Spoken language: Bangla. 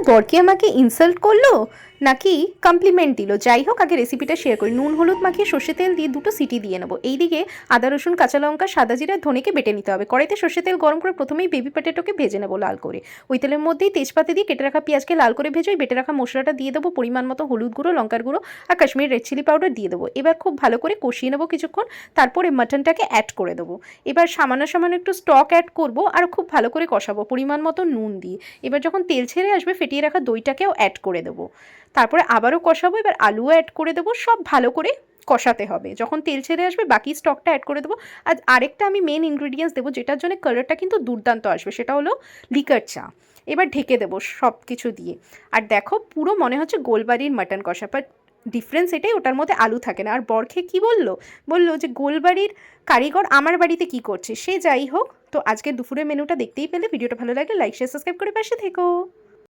বর কি আমাকে ইনসাল্ট করলো নাকি কমপ্লিমেন্ট দিল? যাই হোক, আগে রেসিপিটা শেয়ার করি। নুন হলুদ মাখিয়ে সর্ষে তেল দিয়ে 2টো সিটি দিয়ে নেবো। এইদিকে আদা রসুন কাঁচা লঙ্কা সাদা জিরা ধনেকে বেটে নিতে হবে। কড়াইতে সর্ষে তেল গরম করে প্রথমেই বেবি পটেটোকে ভেজে নেবো লাল করে। ওই তেলের মধ্যেই তেজপাতা দিয়ে কেটে রাখা পেঁয়াজকে লাল করে ভেজে ওই বেটে রাখা মশলাটা দিয়ে দেবো। পরিমাণ মতো হলুদ গুঁড়ো, লঙ্কার গুঁড়ো আর কাশ্মীরি রেড চিলি পাউডার দিয়ে দেবো। এবার খুব ভালো করে কষিয়ে নেবো কিছুক্ষণ। তারপরে মাটনটাকে অ্যাড করে দেবো। এবার সামান্য সামান্য একটু স্টক অ্যাড করবো আর খুব ভালো করে কষাবো পরিমাণ মতো নুন দিয়ে। এবার যখন তেল ছেড়ে আসবে ফেটিয়ে রাখা দইটাকেও অ্যাড করে দেবো। তারপরে আবারও কষাবো। এবার আলুও অ্যাড করে দেবো। সব ভালো করে কষাতে হবে। যখন তেল ছেড়ে আসবে বাকি স্টকটা অ্যাড করে দেবো। আর আরেকটা আমি মেন ইনগ্রিডিয়েন্টস দেবো যেটার জন্য কালারটা কিন্তু দুর্দান্ত আসবে, সেটা হলো লিকার চা। এবার ঢেকে দেবো সব কিছু দিয়ে। আর দেখো পুরো মনে হচ্ছে গোলবাড়ির মাটন কষা, বাট ডিফারেন্স এটাই ওটার মধ্যে আলু থাকে না। আর বর খেয়ে কী বললো যে গোলবাড়ির কারিগর আমার বাড়িতে কি করছে। সে যাই হোক, তো আজকের দুপুরের মেনুটা দেখতেই পেলে। ভিডিওটা ভালো লাগলে লাইক শেয়ার সাবস্ক্রাইব করে পাশে থেকো।